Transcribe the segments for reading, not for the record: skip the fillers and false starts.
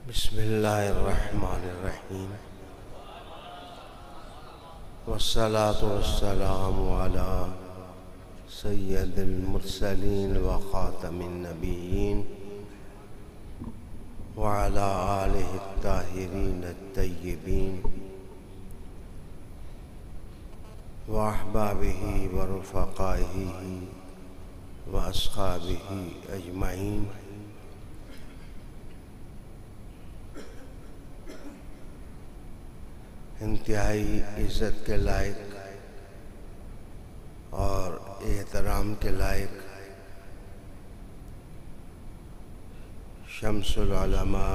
बिस्मिल्लाहिर्रहमानिर्रहीम वस्सलातु वस्सलामु अला सय्यदिल मुरसलीन व ख़ातमिन नबिय्यीन व अला आलिहि त्ताहिरीन अत्तय्यिबीन व अहबाबिही व रुफ़क़ाइही व अस्हाबिही अजमईन। इंतहाई इज़्ज़त के लायक और एहतराम के लायक शम्सुल उलमा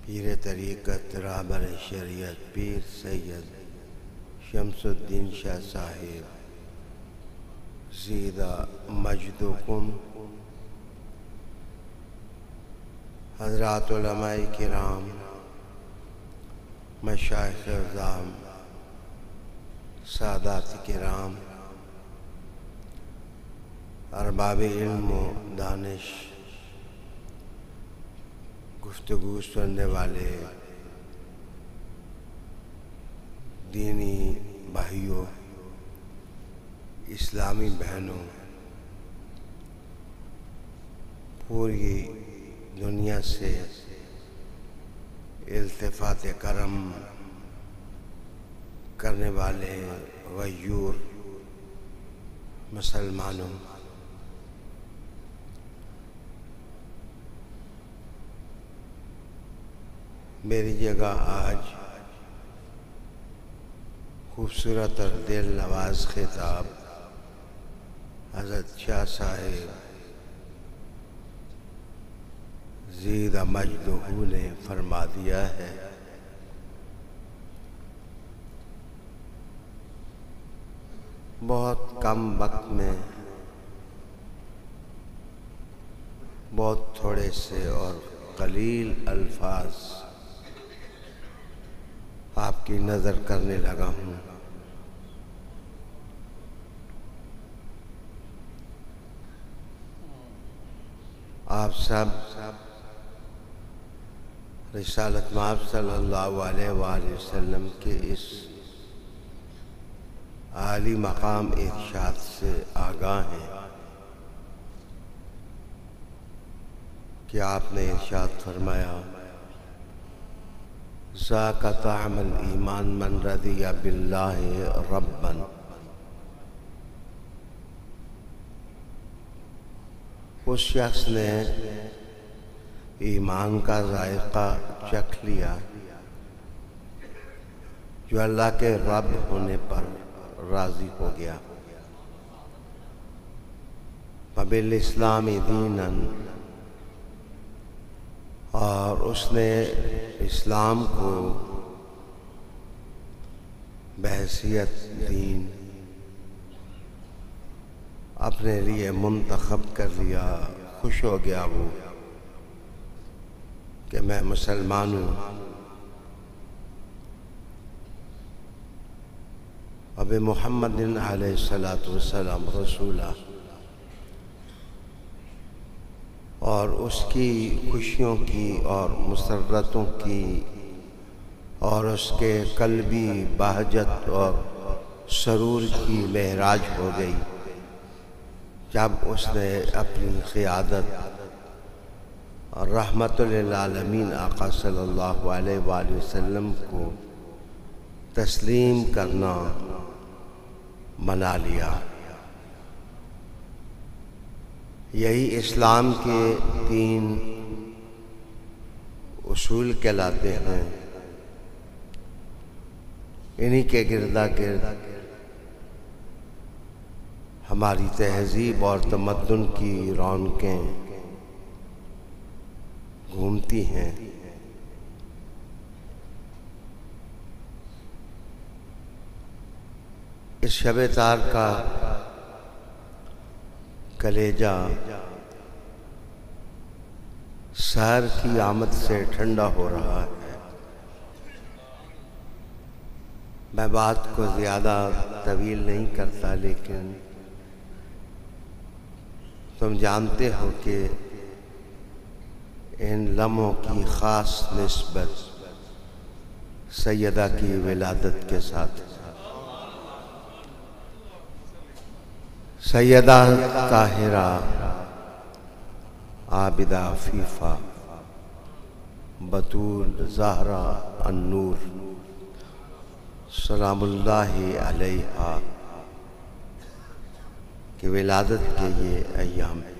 पीर तरीक़त रहबर शरीयत पीर सैयद शम्सुद्दीन शाह साहिब ज़ीदा मजदुकुम, हज़रात उलमाए किराम, मशाइख़ अज़ाम, सादात किराम, अरबाब इल्म व दानिश, गुफ्तगू सुनने वाले दीनी भाइयों, इस्लामी बहनों, पूरी दुनिया से इल्तिफ़ात करम करने वाले गयूर मुसलमानों, मेरी जगह आज खूबसूरत और दिल नवाज खिताब हज़रत शाह साहिब ज़ीदा मजदुहू ने फरमा दिया है। बहुत कम वक्त में बहुत थोड़े से और कलील अल्फाज आपकी नज़र करने लगा हूँ। आप सब रिसालत माब सल्लल्लाहु अलैहि वसल्लम के इस आली मकाम इरशाद से आगाह हैं कि आपने इरशाद फरमाया, ज़ाका ताअमुल ईमान मन रदिया बिल्लाहि रब्बन। उस शख्स ने ईमान का जायका चख लिया जो अल्लाह के रब होने पर राज़ी हो गया। बिल इस्लामी दीनन, और उसने इस्लाम को बहैसियत दीन अपने लिए मुंतखब कर लिया। खुश हो गया वो कि मैं मुसलमान हूँ। अब मुहम्मदिन अलैहिस्सलातु वस्सलाम रसूला, और उसकी खुशियों की और मुसर्रतों की और उसके कल्बी बहजत और सरूर की महराज हो गई जब उसने अपनी क़ियादत और रहमतुल लिल आलमीन आका सल्लल्लाहु अलैहि वसल्लम को तस्लीम करना मना लिया। यही इस्लाम के 3 उसूल कहलाते हैं। इन्हीं के गिरदा गिर्द हमारी तहज़ीब और तमद्दुन की रौनकें घूमती हैं। इस शब तार का कलेजा सहर की आमद से ठंडा हो रहा है। मैं बात को ज़्यादा तवील नहीं करता, लेकिन तुम जानते हो कि इन लम्हों की ख़ास निस्बत सैयदा की विलादत के साथ। सैयदा ताहिरा आबिदा फीफा बतूल ज़हरा अन्नूर सलामुल्लाहि अलैहा की विलादत के ये अय्याम हैं।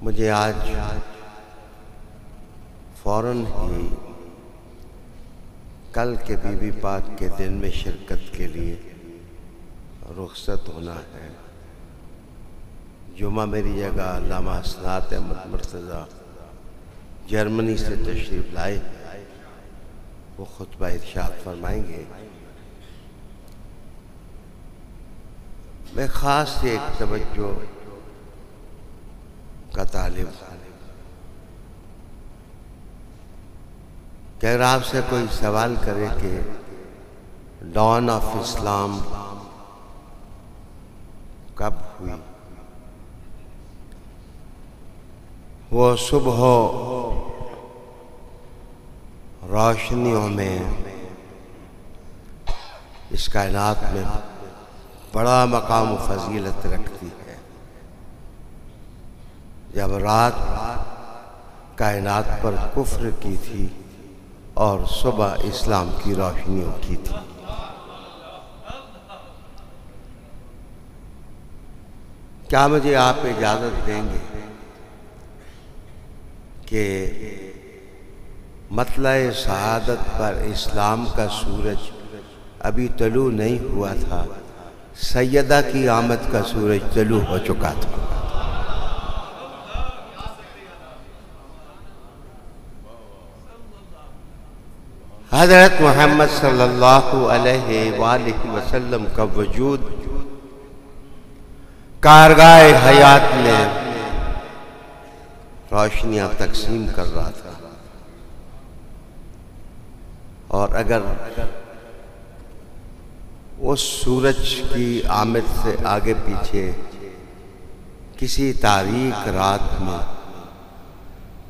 मुझे आज फ़ौरन ही कल के बीबी पाक के दिन में शिरकत के लिए रुखसत होना है। जुमा मेरी जगह अल्लामा हसनात अहमद मुर्तज़ा जर्मनी से तशरीफ़ लाए, वो खुतबा इरशाद फरमाएंगे। मैं ख़ास एक तवज्जो का तालिब हूँ कि अगर आपसे कोई सवाल करे कि डॉन ऑफ इस्लाम कब हुई, वो सुबह रोशनियों में इस कायनात में बड़ा मकाम व फजीलत रखती है, जब रात कायनात पर कुफ्र की थी और सुबह इस्लाम की रोशनियों की थी। क्या मुझे आप इजाज़त देंगे कि मतला शहादत पर इस्लाम का सूरज अभी तलू नहीं हुआ था, सैयदा की आमद का सूरज तलू हो चुका था। हज़रत मोहम्मद सल्लल्लाहु अलैहि वसल्लम का वजूद कारगाए हयात में रोशनियां तकसीम कर रहा था, और अगर उस सूरज की आमद से आगे पीछे किसी तारीक रात में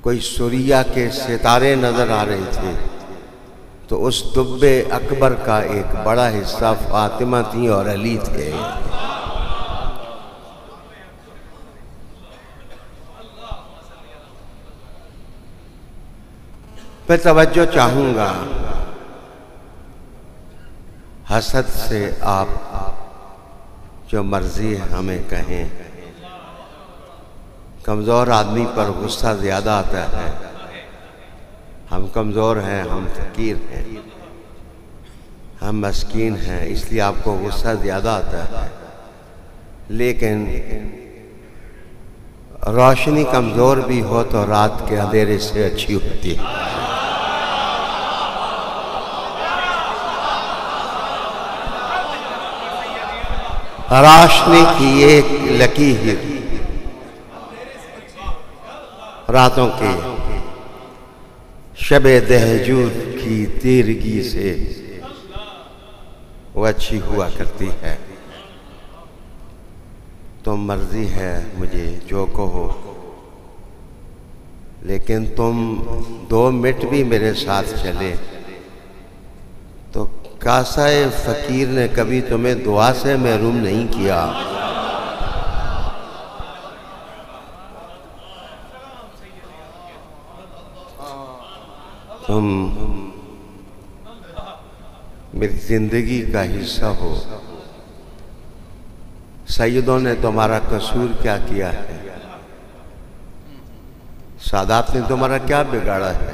कोई सूर्या के सितारे नजर आ रहे थे, तो उस दुब्बे अकबर का एक बड़ा हिस्सा फातिमा थी और अली थे। मैं तवज्जो चाहूँगा, हसद से आप जो मर्जी हमें कहें, कमज़ोर आदमी पर गुस्सा ज़्यादा आता है। हम कमज़ोर हैं, हम फ़कीर हैं, हम मस्कीन हैं, इसलिए आपको गुस्सा ज़्यादा आता है। लेकिन रोशनी कमज़ोर भी हो तो रात के अंधेरे से अच्छी होती है। रोशनी की एक लकीर रातों के शबे दहजूद की तीरगी से वो अच्छी हुआ करती है। तो मर्जी है मुझे जो कहो, लेकिन तुम 2 मिनट भी मेरे साथ चले तो कासाए फ़कीर ने कभी तुम्हें दुआ से महरूम नहीं किया। तुम मेरी जिंदगी का हिस्सा हो। सैयदों ने तुम्हारा कसूर क्या किया है? सादात ने तुम्हारा क्या बिगाड़ा है?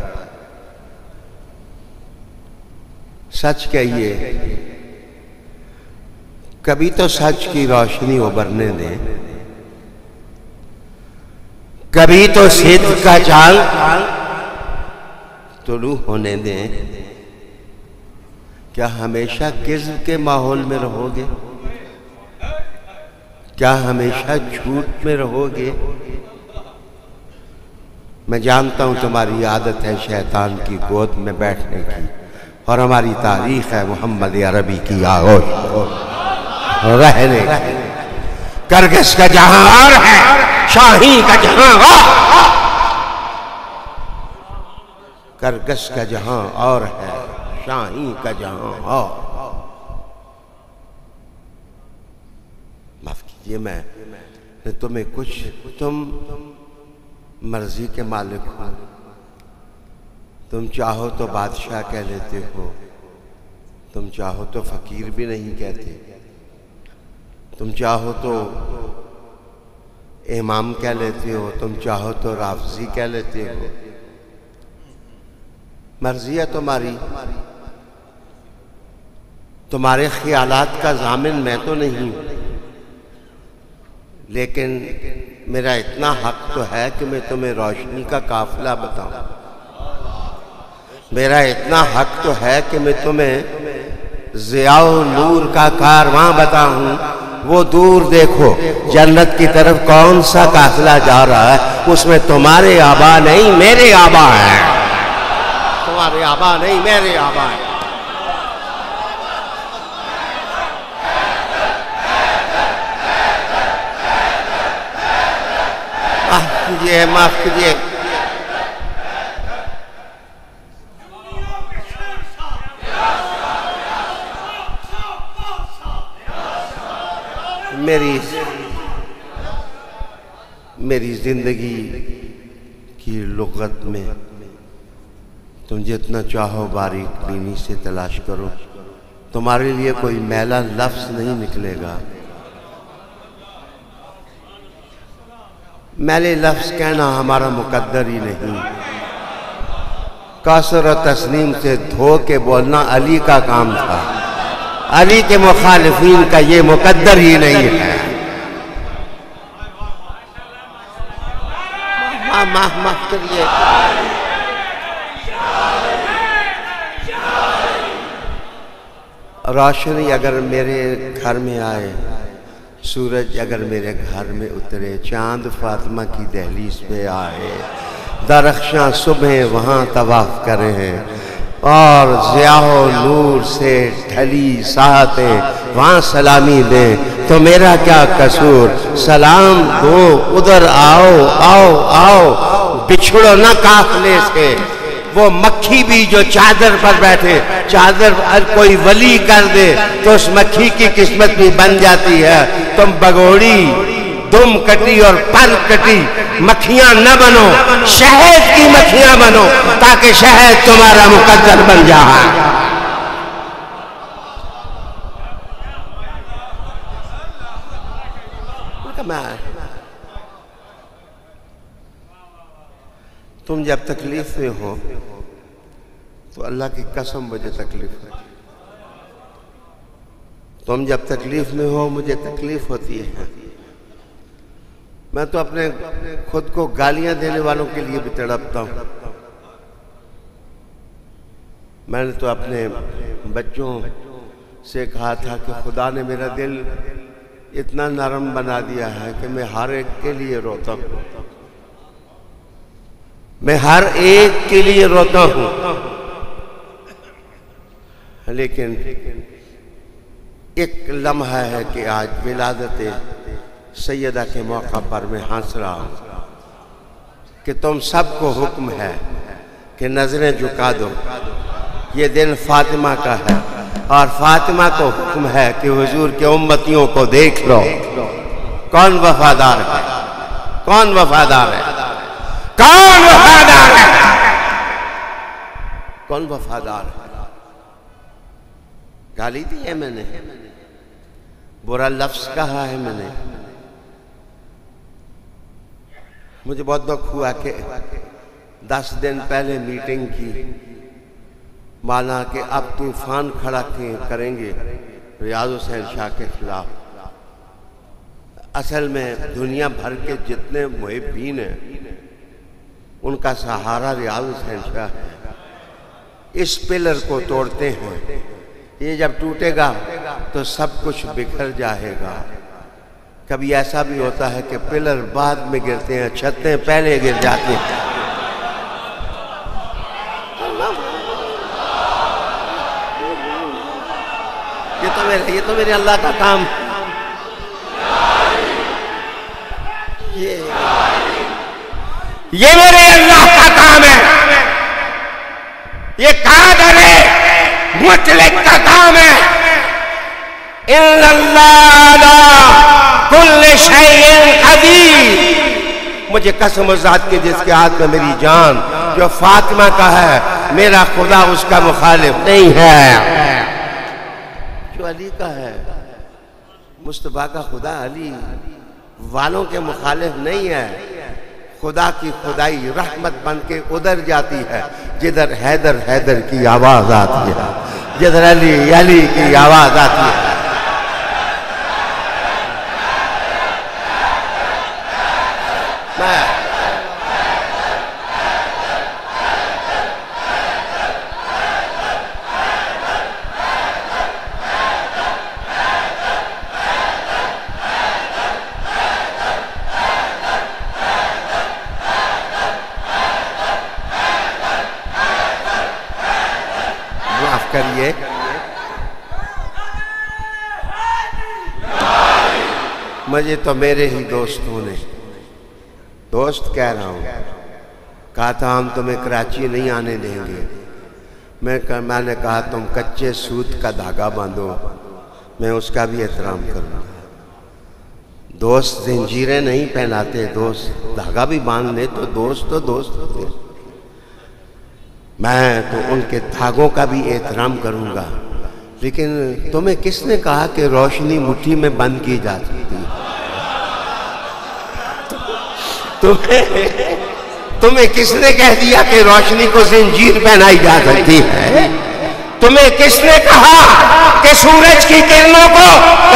सच कहिए, कभी तो सच की रोशनी उभरने दें, कभी तो सिद्ध का चांद तुलू होने दें। क्या हमेशा किस्म के माहौल में रहोगे? क्या हमेशा झूठ में रहोगे? मैं जानता हूं तुम्हारी आदत है शैतान की गोद में बैठने की, और हमारी तारीख है मोहम्मद अरबी की आगोश रहने की। करगिस का जहां और है शाही का जहां और, करगस का जहां और है, शाही का जहां और। माफ कीजिए, मैं तुम्हें कुछ, तुम मर्जी के मालिक हो। तुम चाहो तो बादशाह कह लेते हो, तुम चाहो तो फकीर भी नहीं कहते, तुम चाहो तो इमाम कह लेते हो, तुम चाहो तो राफजी कह लेते हो। मर्जी है तुम्हारी। तुम्हारे ख्यालात का जामिन मैं तो नहीं, लेकिन मेरा इतना हक तो है कि मैं तुम्हें रोशनी का काफिला बताऊं। मेरा इतना हक तो है कि मैं तुम्हें ज़ियाओ नूर का कारवां बताऊं। वो दूर देखो, जन्नत की तरफ कौन सा काफिला जा रहा है, उसमें तुम्हारे आबा नहीं मेरे आबा है। तुम्हारे आबा नहीं मेरे आबा है। माफ कीजिए, मेरी जिंदगी की लुग़त में तुम जितना चाहो बारीक बीनी से तलाश करो, तुम्हारे लिए कोई मैला लफ्ज़ नहीं निकलेगा। मैले लफ्ज़ कहना हमारा मुकद्दर ही नहीं। कासर और तस्नीम से धो के बोलना अली का काम था। अली के मुखालिफीन का ये मुकद्दर ही नहीं है। माफ करिए, रोशनी अगर मेरे घर में आए, सूरज अगर मेरे घर में उतरे, चांद फातिमा की दहलीज पे आए, दरख्शां सुबह वहाँ तवाफ करें और ज़ियाओ नूर से ढली साहतें वहाँ सलामी दें, तो मेरा क्या कसूर। सलाम दो, उधर आओ आओ आओ, बिछड़ो ना काफिले से। वो मक्खी भी जो चादर पर बैठे, चादर कोई वली कर दे तो उस मक्खी की किस्मत भी बन जाती है। तुम बगोड़ी, दुम कटी और पर कटी मक्खियां न बनो, शहद की मक्खियां बनो, ताकि शहद तुम्हारा मुकद्दर बन जाए। तुम जब तकलीफ में हो तो अल्लाह की कसम मुझे तकलीफ है। तुम जब तकलीफ में हो मुझे तकलीफ होती है। मैं तो अपने खुद को गालियां देने वालों के लिए भी तड़पता हूं। मैंने तो अपने बच्चों से कहा था कि खुदा ने मेरा दिल इतना नरम बना दिया है कि मैं हर एक के लिए रोता हूं। मैं हर एक के लिए रोता हूं, लेकिन एक लम्हा है कि आज विलादत सैयदा के मौका पर मैं हंस रहा हूं कि तुम सबको हुक्म है कि नजरें झुका दो। ये दिन फातिमा का है और फातिमा को हुक्म है कि हुजूर के उम्मतियों को देख लो। कौन वफादार है? कौन वफादार है? कौन वफादार है? कौन वफादार है? गाली दी है मैंने, बुरा लफ्ज कहा है मैंने। मुझे बहुत दुख हुआ कि 10 दिन पहले मीटिंग की, माना कि अब तूफान खड़ा करेंगे रियाज हुसैन शाह के खिलाफ। असल में दुनिया भर के जितने मुहिब्बीन हैं उनका सहारा रियाज हुसैन शाह है। इस पिलर को तोड़ते हैं, ये जब टूटेगा तो सब कुछ बिखर जाएगा। कभी ऐसा भी होता है कि पिलर बाद में गिरते हैं, छतें पहले गिर जाती हैं। ये तो मेरे अल्लाह का काम। ये मेरे अल्लाह का काम है, ये कादर है, मुतलक का काम है। इन्नल्लाह अला कुल्लि शैइन कदीर। मुझे कसम उस ज़ात की जिसके हाथ में मेरी जान, जो फातिमा का है, मेरा खुदा उसका मुखालिफ नहीं है, जो अली का है। मुस्तफा का खुदा अली वालों के मुखालिफ नहीं है। खुदा की खुदाई रहमत बन के उधर जाती है जिधर हैदर हैदर की आवाज आती है, जिधर अली अली की आवाज आती है। करिए, मुझे तो मेरे ही दोस्तों ने, दोस्त कह रहा हूँ, कहा था हम तुम्हें कराची नहीं आने देंगे। मैंने कहा तुम कच्चे सूत का धागा बांधो, मैं उसका भी एहतराम करूँगा। दोस्त जंजीरें नहीं पहनाते, दोस्त धागा भी बांध ले तो दोस्त होते। मैं तो उनके धागों का भी एहतराम करूंगा। लेकिन तुम्हें किसने कहा कि रोशनी मुट्ठी में बंद की जा सकती है? तुम्हें किसने कह दिया कि रोशनी को जंजीर पहनाई जा सकती है? तुम्हें किसने कहा कि सूरज की किरणों को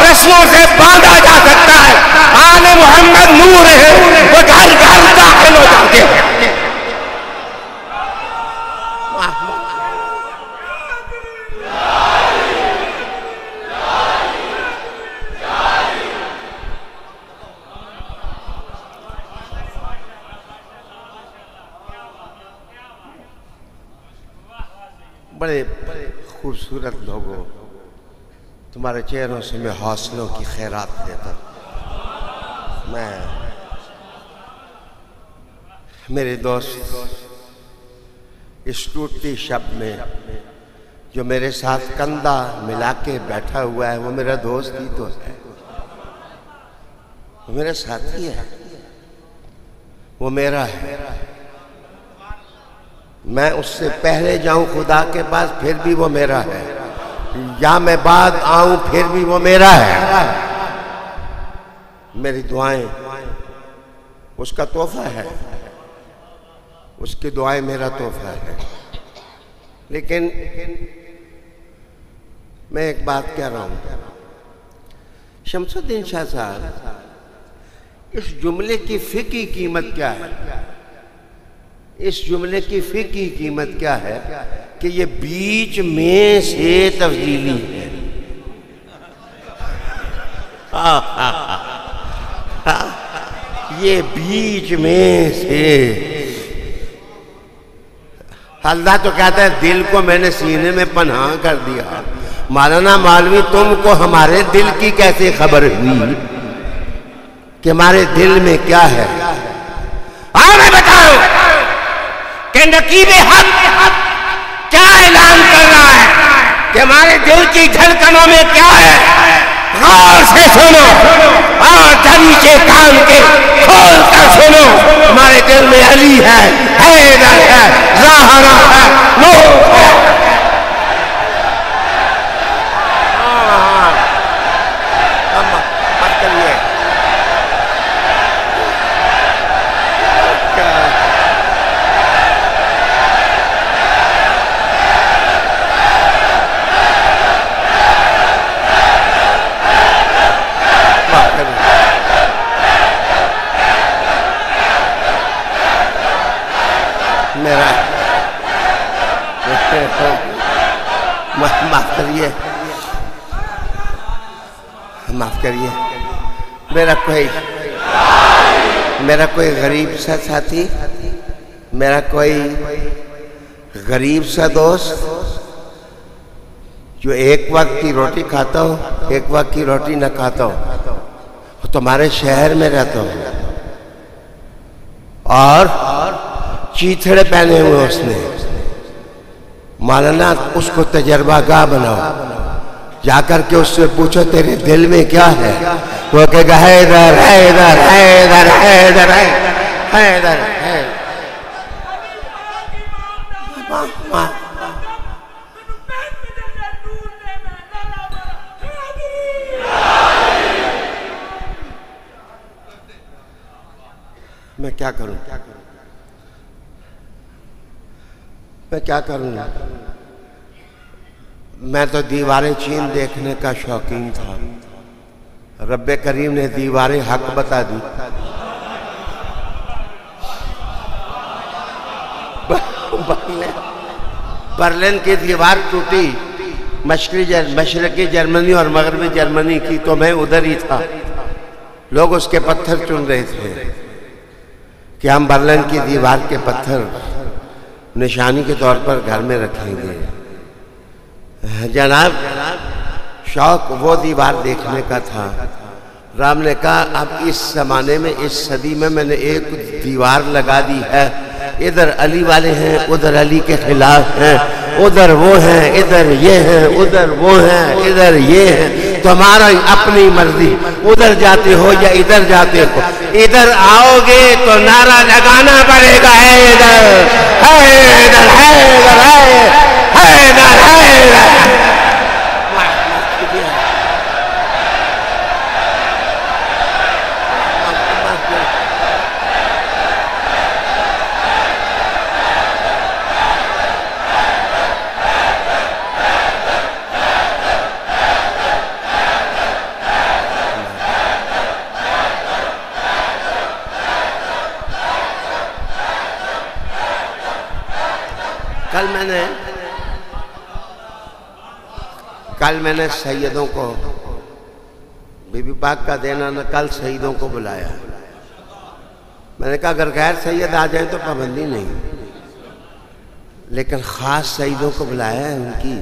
रस्मों से बांधा जा सकता है? आले मोहम्मद नूर है, वो घर घर दाखिल हो जाते हैं। बड़े खूबसूरत लोगों, तुम्हारे चेहरों से मैं हौसलों की खैरात देता। मैं मेरे दोस्त इस टूटती शब में जो मेरे साथ कंधा मिला के बैठा हुआ है, वो मेरा दोस्त ही तो है, वो मेरा साथी है, वो मेरा है। मैं उससे पहले जाऊं खुदा के पास फिर भी वो मेरा है, या मैं बाद आऊं फिर भी वो मेरा है। मेरी दुआएं उसका तोहफा है, उसकी दुआएं मेरा तोहफा है। लेकिन मैं एक बात कह रहा हूं, शमसुद्दीन शाह साहब, इस जुमले की फिकी कीमत क्या है? इस जुमले की फिकी कीमत क्या है कि ये बीच में से तब्दीली है। ये बीच में से, अल्लाह तो कहता है दिल को मैंने सीने में पनाह कर दिया। मौलाना मौलवी, तुमको हमारे दिल की कैसे खबर हुई कि हमारे दिल में क्या है? मैं बताओ कि नकीबे हक क्या ऐलान कर रहा है कि हमारे दिल की धड़कनों में क्या है? गौर से सुनो और दरीचे कान के खोल कर सुनो। हमारे दिल में अली है, हैदर है, ज़हरा है, नूर है। माफ करिए, मेरा कोई गरीब सा साथी, मेरा कोई गरीब सा दोस्त जो एक वक्त की रोटी खाता हो, एक वक्त की रोटी न खाता हो, तुम्हारे शहर में रहता हो, और चीथड़े पहने हुए उसने। मौलाना उसको तजर्बागाह बनाओ, जाकर के उससे पूछो तेरे दिल में क्या है। वो कहेगा हैदर हैदर हैदर हैदर हैदर हैदर। मैं क्या करूं, मैं क्या करूं? मैं तो दीवारें चीन देखने का शौकीन था। रब्बे करीम ने दीवारें हक बता दी। बर्लिन की दीवार टूटी, मशरकी जर्मनी और मगरबी जर्मनी की, तो मैं उधर ही था। लोग उसके पत्थर चुन रहे थे कि हम बर्लिन की दीवार के पत्थर निशानी के तौर पर घर में रखेंगे। जनाब, शौक वो दीवार देखने का था। राम ने कहा अब इस जमाने में, इस सदी में मैंने एक दीवार लगा दी है। इधर अली वाले हैं, उधर अली के खिलाफ हैं, उधर वो हैं, इधर ये हैं, उधर वो हैं, इधर ये हैं। तुम्हारा अपनी मर्जी, उधर जाते हो या इधर जाते हो। इधर आओगे तो नारा लगाना पड़ेगा, है इधर है, इधर है, इधर है, इधर है। कल मैंने सैयदों को, बीबी पाक का देना न, कल शहीदों को बुलाया। मैंने कहा अगर गैर सैयद आ जाए तो पाबंदी नहीं, लेकिन ख़ास शहीदों को बुलाया है। उनकी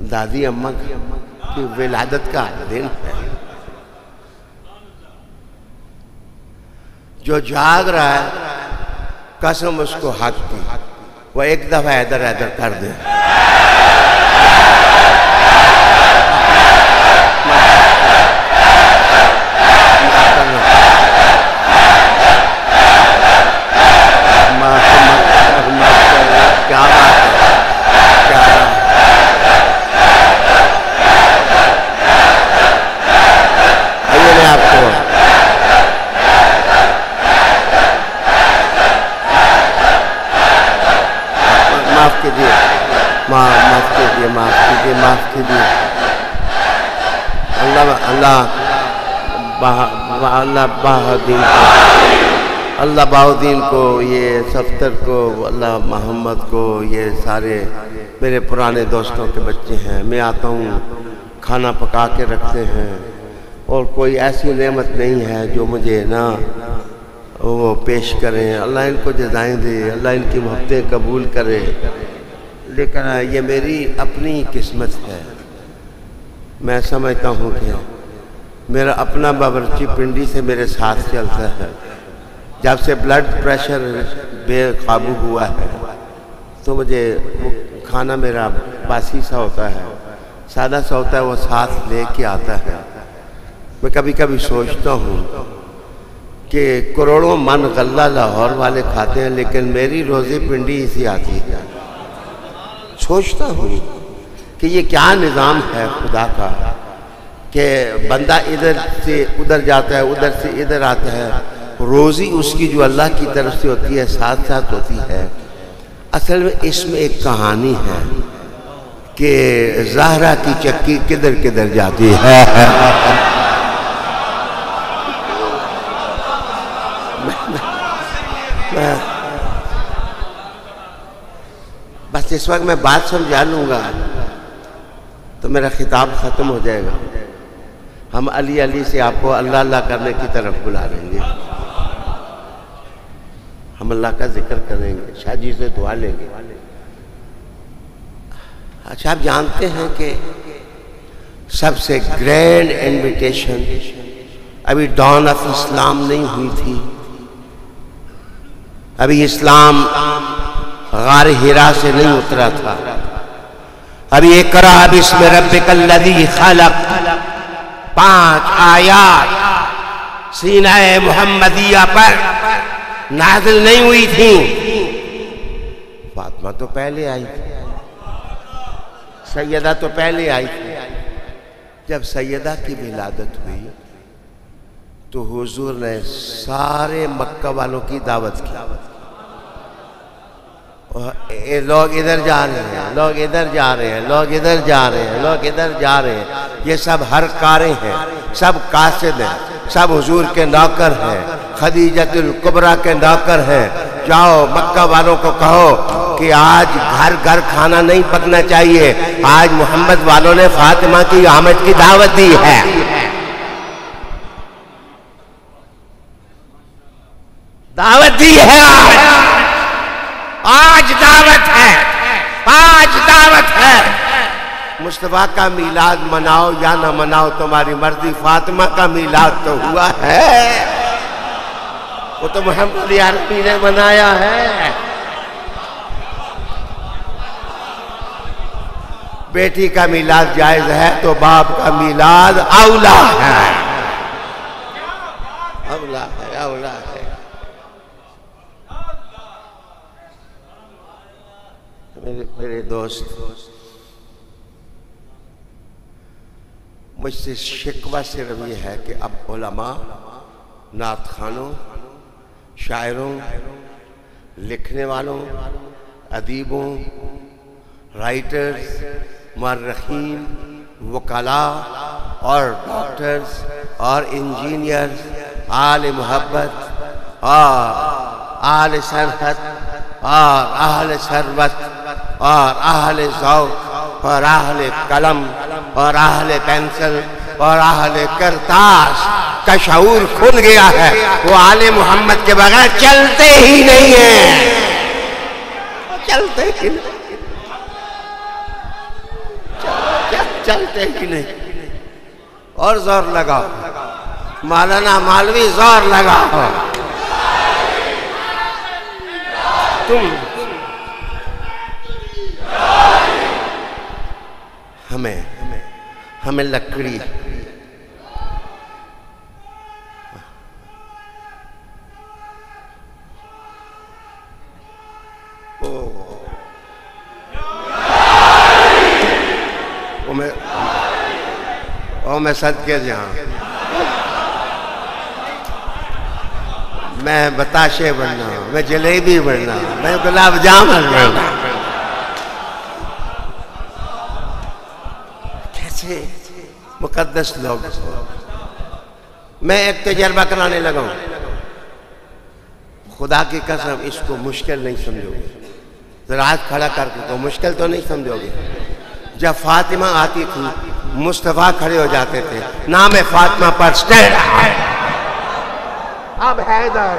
दादी अम्मा की विलादत का दिन है। जो जाग रहा है, कसम उसको हक की, वो एक दफ़ा इधर इधर कर दे। क्या बात है, क्या आइए मैं आपको माफ कीजिए, माफ कीजिए, माफ कीजिए, माफ कीजिए। अल्लाह अल्लाह अल्लाह बहाउद्दीन को, अल्लाह बहाउद्दीन को, ये सफ्तर को, अल्लाह मोहम्मद को, ये सारे मेरे पुराने दोस्तों के बच्चे हैं। मैं आता हूँ, खाना पका के रखते हैं, और कोई ऐसी नेमत नहीं है जो मुझे ना वो पेश करें। अल्लाह इनको जज़ाएं दे, अल्लाह इनकी मोहब्बतें कबूल करे। लेकिन ये मेरी अपनी किस्मत है। मैं समझता हूँ कि मेरा अपना बावर्ची पिंडी से मेरे साथ चलता है। जब से ब्लड प्रेशर बेकाबू हुआ है तो मुझे वो खाना मेरा बासी सा होता है, सादा सा होता है, वो साथ ले के आता है। मैं कभी कभी सोचता हूँ कि करोड़ों मन गल्ला लाहौर वाले खाते हैं, लेकिन मेरी रोज़ी पिंडी से आती है। सोचता हूँ कि ये क्या निज़ाम है खुदा का कि बंदा इधर से उधर जाता है, उधर से इधर आता है। रोज़ी उसकी जो अल्लाह की तरफ से होती है, साथ साथ होती है। असल में इसमें एक कहानी है कि ज़हरा की चक्की किधर किधर जाती है। बस इस वक्त मैं बात समझा लूँगा तो मेरा खिताब ख़त्म हो जाएगा। हम अली अली से आपको अल्लाह अल्लाह करने की तरफ बुला लेंगे। हम अल्लाह का जिक्र करेंगे, शाह जी से दुआ लेंगे। अच्छा, आप जानते हैं कि सबसे ग्रैंड इनविटेशन अभी डॉन ऑफ इस्लाम नहीं हुई थी, अभी इस्लाम गार हिरा से नहीं उतरा था। अभी इक़रा बिस्मि रब्बिकल्लज़ी खलक़ 5 आयात सीनाए मुहम्मदिया पर नाज़िल नहीं हुई थी। फातिमा तो पहले आई थी, सैयदा तो पहले आई थी। जब सैयदा की विलादत हुई तो हुजूर ने सारे मक्का वालों की दावत की। लोग इधर जा रहे हैं, लोग इधर जा रहे हैं, लोग इधर जा रहे हैं, लोग इधर जा रहे हैं। ये सब हर कारे हैं, सब कासिद हैं, सब हुजूर के नौकर हैं, खदीजतुल कुबरा के नौकर हैं। जाओ मक्का वालों को कहो कि आज घर घर खाना नहीं पकना चाहिए, आज मोहम्मद वालों ने फातिमा की आमद की दावत दी है। दावत दी है, आज दावत है, आज दावत है। मुस्तफा का मीलाद मनाओ या ना मनाओ तुम्हारी मर्जी, फातिमा का मीलाद तो हुआ है, वो तो मोहम्मद अरबी ने मनाया है। बेटी का मीलाद जायज है तो बाप का मीलाद औला है, औला है, औला है। मेरे दोस्त, मुझसे शिकवा सिर्फ ये है कि अब उलमा, नात खानों, शायरों, लिखने वालों, अदीबों, राइटर्स, मर्रखीन, वकला और डॉक्टर्स और इंजीनियर्स, आले मोहब्बत और आले सरहद और आहले सरबत और आहले ज़ौक़ और आहले कलम और आहले पेंसिल और आहले करतास का शऊर खुल गया है। वो आले मोहम्मद के बगैर चलते ही नहीं है, चलते ही नहीं, चलते ही नहीं। और जोर लगाओ मौलाना मौलवी, जोर लगाओ। तुम हमें लकड़ी मैं सदके जहाँ मैं बताशे बनना, मैं जलेबी बनना, मैं गुलाब जामुन बनना। कैसे मुकद्दस लोग। मैं एक तजर्बा कराने लगा हूं, खुदा की कसम इसको मुश्किल नहीं समझोगे, जरा हाथ खड़ा करके तो मुश्किल तो नहीं समझोगे। जब फातिमा आती थी मुस्तफा खड़े हो जाते थे, नाम है फातिमा पर स्टैंड। अब हैदर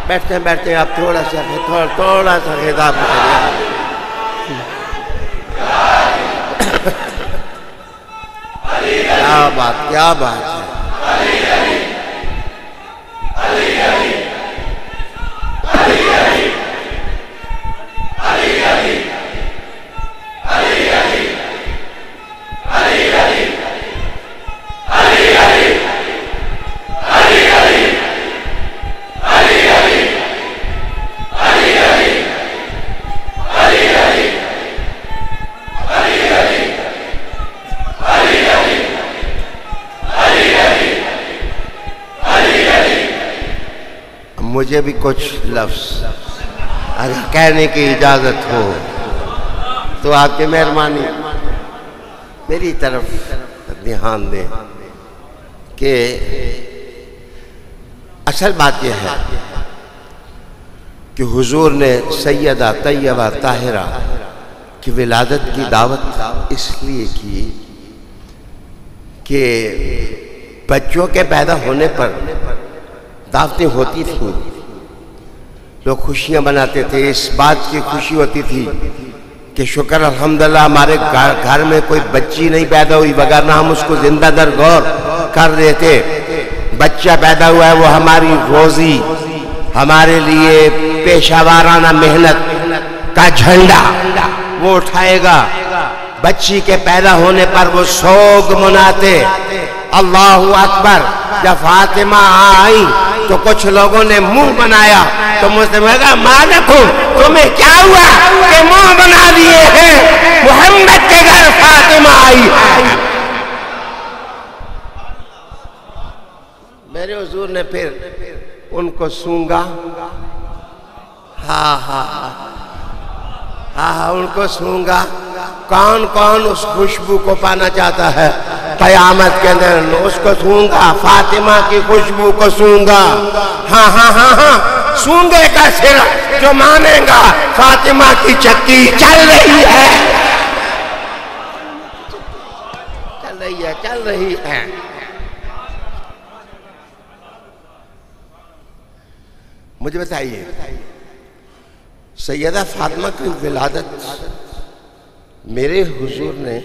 बैठते बैठते आप थोड़ा सा खिताब करिए। क्या बात है। मुझे भी कुछ लफ्ज़ अगर कहने की इजाज़त हो तो आपकी मेहरबानी मेरी तरफ ध्यान दें कि असल बात यह है कि हुजूर ने सैयदा तैयबा ताहिरा की विलादत की दावत इसलिए की कि बच्चों के पैदा होने पर दावतें होती थी, लोग खुशियां मनाते थे। इस बात की खुशी होती थी कि शुक्र अल्हम्दुलिल्लाह हमारे घर में कोई बच्ची नहीं पैदा हुई, वगरना हम उसको जिंदा दरगौर कर देते। बच्चा पैदा हुआ है, वो हमारी रोजी, हमारे लिए पेशावाराना मेहनत का झंडा वो उठाएगा। बच्ची के पैदा होने पर वो सोग मनाते, अल्लाहु अकबर। जब फातिमा आई तो कुछ लोगों ने मुंह बनाया, तो मुझसे कहा मालकुम, तुम्हें क्या हुआ कि मुंह बना दिए हैं? मोहम्मद के घर फातिमा आई है। मेरे हुजूर ने फिर उनको सूंघा, हाँ हाँ हाँ हाँ, उनको सूंघा। कौन कौन उस खुशबू को पाना चाहता है कयामत के दिन? उसको सूंघा, फातिमा की खुशबू को सूंघा। हाँ हाँ हाँ हाँ, सूंघे का सिर जो मानेगा फातिमा की चक्की चल रही है, चल रही है, चल रही है। मुझे बताइए, सैयदा फातिमा की विलादत मेरे हुजूर ने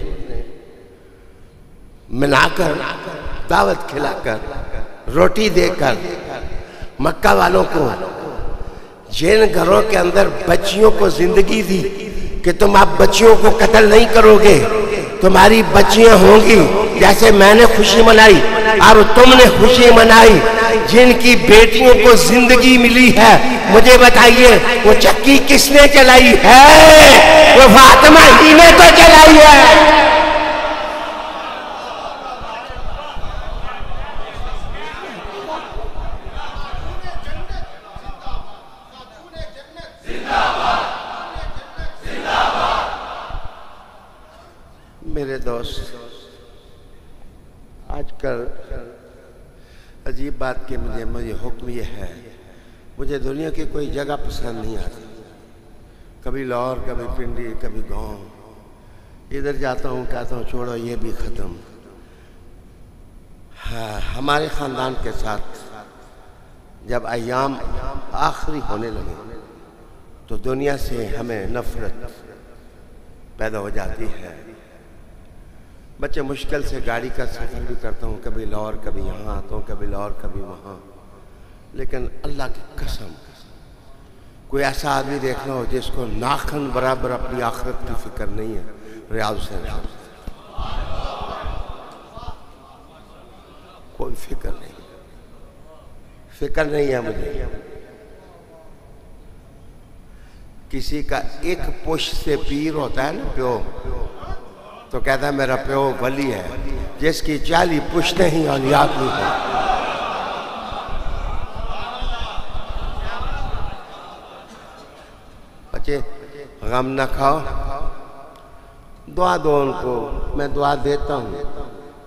मनाकर, दावत खिलाकर, रोटी देकर मक्का वालों को, जिन घरों के अंदर बच्चियों को जिंदगी दी कि तुम आप बच्चियों को कत्ल नहीं करोगे, तुम्हारी बच्चियां होंगी, जैसे मैंने खुशी मनाई और तुमने खुशी मनाई। जिनकी बेटियों को जिंदगी मिली है, मुझे बताइए वो चक्की किसने चलाई है? वो फातिमा ही ने तो चलाई है। मेरे दोस्त, आजकल अजीब बात कि मुझे हुक्म यह है, मुझे दुनिया की कोई जगह पसंद नहीं आती। कभी लाहौर, कभी पिंडी, कभी गांव, इधर जाता हूँ कहता हूँ छोड़ो ये भी ख़त्म। हाँ, हमारे ख़ानदान के साथ जब अय्याम आखिरी होने लगे तो दुनिया से हमें नफरत पैदा हो जाती है। बच्चे मुश्किल से गाड़ी का सफ़र भी करता हूँ, कभी लाहौर, कभी यहाँ आता हूँ, कभी लाहौर, कभी वहाँ। लेकिन अल्लाह की कसम, कोई ऐसा आदमी देखना हो जिसको नाखन बराबर अपनी आखिरत की फिक्र नहीं है, रियाज से कोई फिक्र नहीं, फिक्र नहीं है मुझे। किसी का एक पुष्ट से पीर होता है ना, प्यो, तो कहता है मेरा प्यो वली है, जिसकी 40 पुश्तें ही औलिया की है। बच्चे गम न खाओ, दुआ दो उनको, मैं दुआ देता हूँ।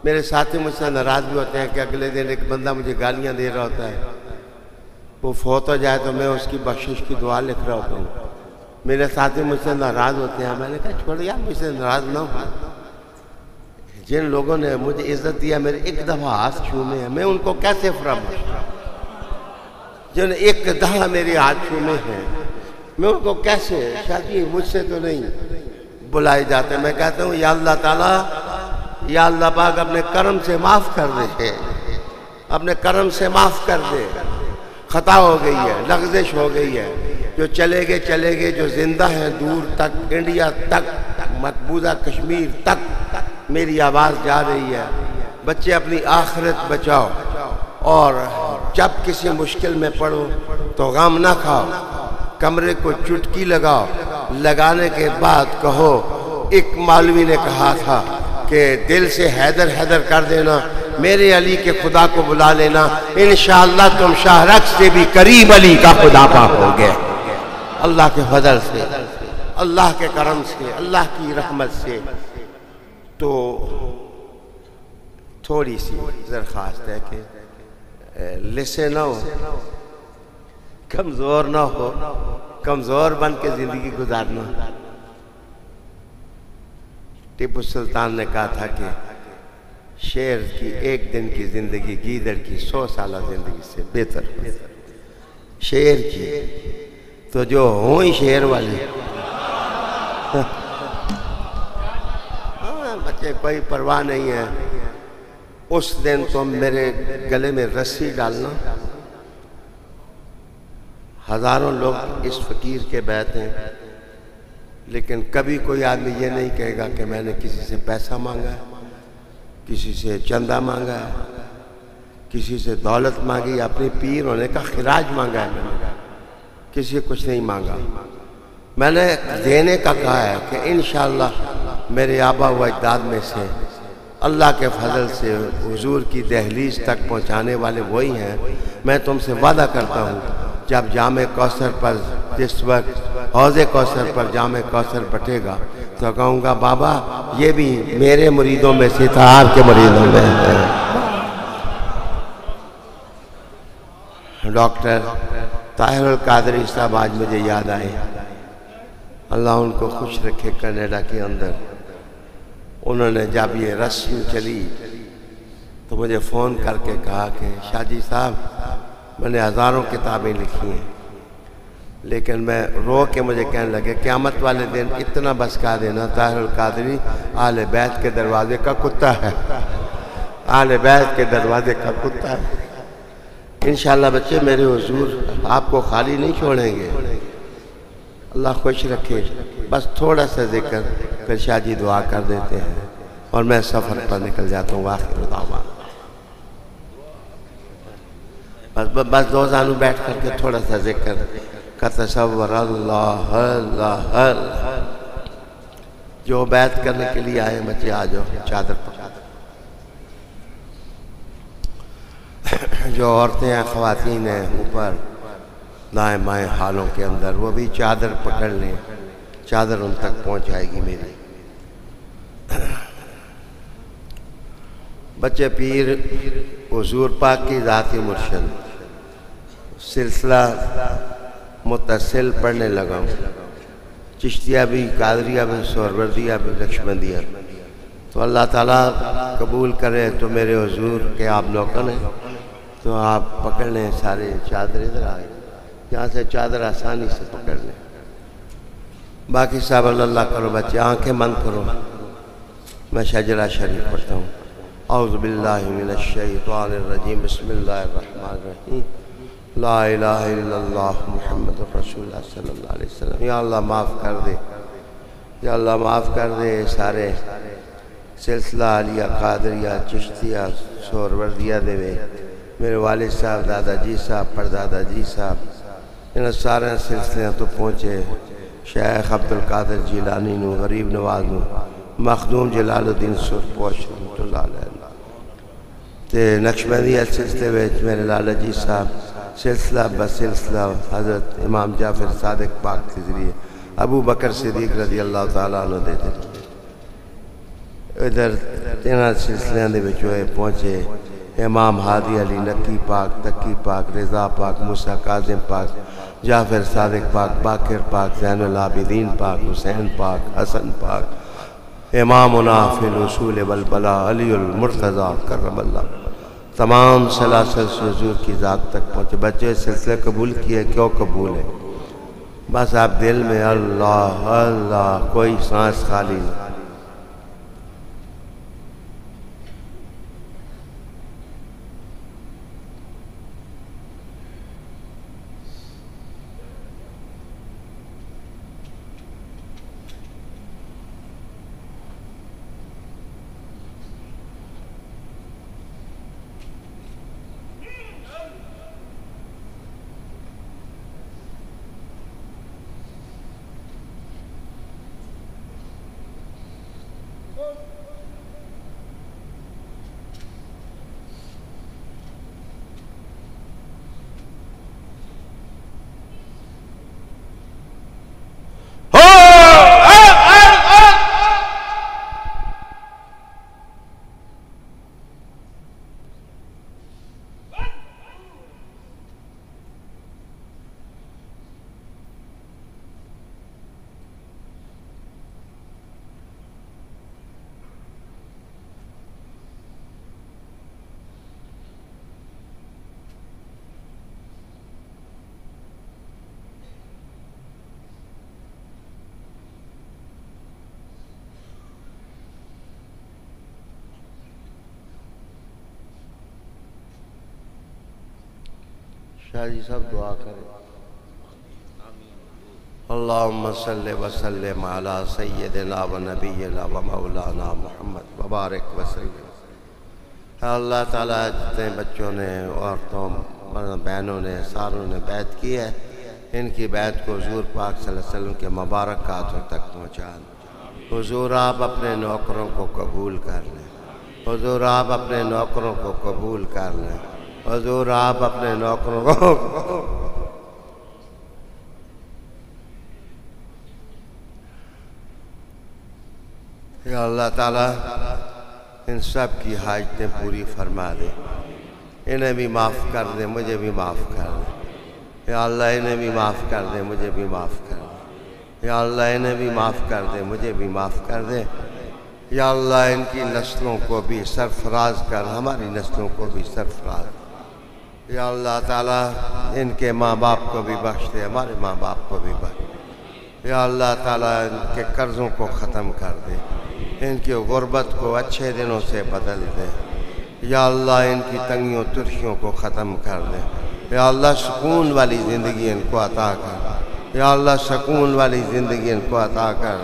मेरे साथी मुझसे नाराज भी होते हैं कि अगले दिन एक बंदा मुझे गालियाँ दे रहा होता है, वो फौत हो जाए तो मैं उसकी बख्शिश की दुआ लिख रहा होता हूँ। मेरे साथी मुझसे नाराज होते हैं, मैंने कहा छोड़ यार, मुझसे नाराज ना हो। जिन लोगों ने मुझे इज्जत दिया, मेरे एक दफा हाथ छूमे हैं, मैं उनको कैसे फरामोश? जिन एक दफा मेरे हाथ छूमे हैं, मैं उनको कैसे? शादी मुझसे तो नहीं बुलाए जाते। मैं कहता हूँ या अल्लाह ताला, या अल्लाह पाक अपने करम से माफ़ कर दे, अपने करम से माफ़ कर दे। खता हो गई है, लग़ज़िश हो गई है, जो चले गए, जो जिंदा है दूर तक, इंडिया तक, मकबूजा कश्मीर तक मेरी आवाज़ जा रही है। बच्चे अपनी आखिरत बचाओ, और जब किसी मुश्किल में पड़ो तो गम ना खाओ, कमरे को चुटकी लगाओ, लगाने के बाद कहो, एक मौलवी ने कहा था कि दिल से हैदर हैदर कर देना, मेरे अली के खुदा को बुला लेना, इंशाअल्लाह तुम शाहरख से भी करीब अली का खुदा पाओगे। अल्लाह के फजल से, अल्लाह के करम से, अल्लाह की रहमत से। तो थोड़ी सी दरख्वास्त है कि लिसे ना हो, कमजोर ना हो, कमजोर बन के जिंदगी गुजारना। टीपू सुल्तान ने कहा था कि शेर की एक दिन की जिंदगी गीदड़ की 100 साल जिंदगी से बेहतर है। शेर की तो जो हो ही शेर वाले हाँ, बच्चे कोई परवाह नहीं है। उस दिन तुम मेरे गले में रस्सी डालना, हजारों लोग इस फकीर के बैठ हैं, लेकिन कभी कोई आदमी ये नहीं कहेगा कि मैंने किसी से पैसा मांगा है, किसी से चंदा मांगा है, किसी से दौलत मांगी, अपने पीर होने का खिराज मांगा है। मैंने किसी से कुछ नहीं मांगा। मैंने देने का कहा है कि इंशाअल्लाह मेरे आबा व अजदाद में से अल्लाह के फजल से हुजूर की दहलीज तक पहुंचाने वाले वही हैं। मैं तुमसे वादा करता हूँ जब जामे कौसर पर, जिस वक्त हौज़े कौसर पर जामे कौसर बटेगा तो कहूँगा बाबा ये भी मेरे मुरीदों में से था, आपके मुरीदों में है। डॉक्टर ताहिरुल कादरी साहब आज मुझे याद आए, अल्लाह उनको खुश रखे। कनाडा के अंदर उन्होंने जब ये रस्म चली तो मुझे फ़ोन करके कहा कि शाहजी साहब मैंने हज़ारों किताबें लिखी हैं, लेकिन मैं रो के मुझे कहने लगे क़यामत वाले दिन इतना बस कहा देना ताहिरुल कादरी आले बैत के दरवाजे का कुत्ता है, आले बैत के दरवाजे का कुत्ता है। इंशाअल्लाह बच्चे मेरे हुजूर आपको खाली नहीं छोड़ेंगे, अल्लाह खुश रखे। बस थोड़ा सा जिक्र, फिर शाहजी दुआ कर देते हैं और मैं सफ़र पर निकल जाता हूँ। आखिर दावा बस दो जानू बैठ करके थोड़ा सा जिक्र का तसव्वुर। अल्लाह अल्लाह जो बैत करने के लिए आए बच्चे आ जाओ, चादर पकड़ा। जो औरतें हैं, ख़वातीन हैं ऊपर दाएं बाएं हालों के अंदर, वो भी चादर पकड़ लें, चादर उन तक पहुंच जाएगी मेरी। बच्चे पीर हुजूर पाक की ज़ाती मुर्शद सिलसिला मुतसिल पढ़ने लगा हूँ। चिश्तिया भी, कादरिया भी, सोहरवर्दिया भी, नक्शबंदिया। तो अल्लाह ताला कबूल करे तो मेरे हुजूर के आप नौकर हैं, तो आप पकड़ लें सारे चादर। इधर आए, यहाँ से चादर आसानी से पकड़ लें। बाकी साहब अल्लाह करो बच्चे, आंखें बंद करो। मैं शजरा शरीफ पढ़ता हूँ। औज़ु बिल्लाहि मिनश शैतानिर रजीम, बिस्मिल्लाहिर रहमानिर रहीम, ला इलाहा इल्लल्लाह मुहम्मदुर रसूलुल्लाह सल्लल्लाहु अलैहि वसल्लम। या अल्लाह माफ़ कर दे, या अल्लाह माफ़ कर दे सारे सिलसिला आलिया, कादरिया, चिश्तिया, सोहरवर्दिया देवे, मेरे वालिद साहब, दादाजी साहब, परदादाजी साहब, इन सारे सिलसिले तो पहुँचे। शेख अब्दुल कादिर जिलानी नू, गरीब नवाज नू, मखदूम जलालुद्दीन सुरपोश रहमतुल्लाह अलैह ते नक्शबंदिया सिलसिले में मेरे लाला जी साहब, सिलसिला बसिलसिला हज़रत इमाम जाफ़र सादिक पाक के ज़रिए अबू बकर सिद्दीक़ रज़ी अल्लाह तआला अन्हु देते। इधर तेना सिलसिलियां दे विच होए पहुँचे इमाम हादी अली नकी पाक, तकी पाक, रिज़ा पाक, मूसा काज़िम पाक, जाफ़र सादिक पाक, बाकिर पाक, ज़ैनुल आबिदीन पाक, हुसैन पाक, हसन पाक, इमामुना फिल उसूल वल बला अलीउल मुर्तज़ा करमल्लाह, तमाम सलासल से हुजूर की ज़ात तक पहुँचे। बच्चे सिलसिले कबूल किए, क्यों कबूल है? बस आप दिल में अल्लाह अल्लाह, कोई सांस खाली नहीं। शाह जी सब दुआ करें। अल्लाहुम्मा सल्लि व सल्लिम अला सय्यदिना व नबिय्यिना व मौलाना मुहम्मद व बारिक व सल्लिम। अल्लाह ताला जितने बच्चों ने, औरतों, बहनों ने, सारों ने बैत की है, इनकी बैत को हुज़ूर पाक सल्लल्लाहु अलैहि वसल्लम के मुबारक हाथों तक पहुँचा। हुज़ूर आप अपने नौकरों को कबूल कर लें। हुज़ूर आप अपने नौकरों को कबूल कर लें। हुज़ूर आप अपने नौकरों को या अल्लाह ताला इन सब की हाजतें पूरी फरमा दे। इन्हें भी माफ़ कर दे, मुझे भी माफ़ कर दे। या अल्लाह इन्हें भी माफ़ कर दे, मुझे भी माफ़ कर दे। या अल्लाह इन्हें भी माफ़ कर दे, मुझे भी माफ़ कर दे। या अल्लाह इनकी नस्लों को भी सरफराज कर, हमारी नस्लों को भी सरफराज। या अल्लाह ताला इनके माँ बाप को भी बख्श दे, हमारे माँ बाप को भी बख्श। या अल्लाह ताला इनके कर्ज़ों को ख़त्म कर दे, इनकी गुर्बत को अच्छे दिनों से बदल दे। या अल्लाह इनकी तंगियों तुर्खियों को ख़त्म कर दे। या अल्लाह सुकून वाली ज़िंदगी इनको अता कर। या अल्लाह सुकून वाली ज़िंदगी इनको अता कर।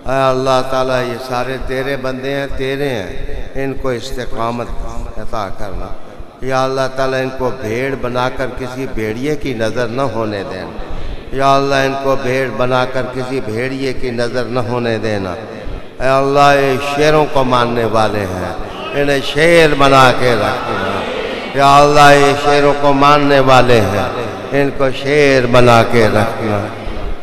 या अल्लाह ताला ये सारे तेरे बंदे हैं, तेरे हैं, इनको इस्तिक़ामत अता करना। या अल्लाह ताला इनको भेड़ बनाकर किसी भेड़िए की नज़र न होने देना। या अल्लाह इनको भेड़ बनाकर किसी भेड़िए की नज़र न होने देना। या अल्लाह ये शेरों को मानने वाले हैं, इन्हें शेर बना के रखना। या अल्लाह ये शेरों को मानने वाले हैं, इनको शेर बना के रखना।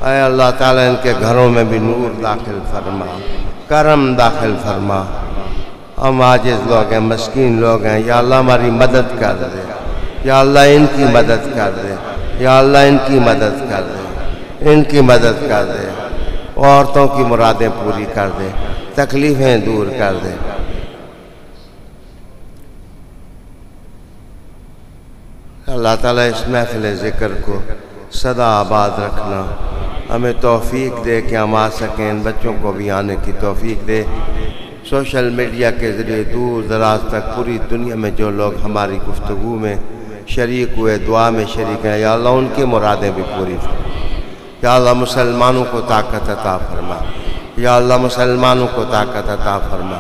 ऐ अल्लाह ताला इनके घरों में भी नूर दाखिल फरमा, करम दाखिल फरमा। हम आजिज़ लोग हैं, मस्कीन लोग हैं। या अल्लाह हमारी मदद कर दे। या अल्लाह इनकी मदद कर दे। या अल्लाह इनकी मदद कर दे, इनकी मदद कर दे। औरतों की मुरादें पूरी कर दे, तकलीफ़ें दूर कर दे। अल्लाह ताला इस महफ़िल ज़िक्र को सदा आबाद रखना, हमें तौफ़ीक दे कि हम आ सकें। इन बच्चों को भी आने की तौफ़ीक दे। सोशल मीडिया के ज़रिए दूर दराज तक पूरी दुनिया में जो लोग हमारी गुफ्तगू में शरीक हुए, दुआ में शरीक हैं, या अल्लाह उनकी मुरादें भी पूरी फरमा। या अल्लाह मुसलमानों को ताकत अता फरमा। या अल्लाह मुसलमानों को ताकत अता फरमा।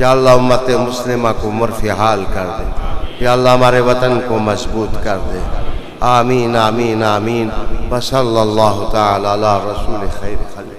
या अल्लाह उम्मत मुस्लिमा को मुर्फ़ हाल कर दे। या अल्लाह हमारे वतन को मजबूत कर दे। आमीन आमीन आमीन। व सल्लल्लाहु तआला अला रसूल खैर खल्क़।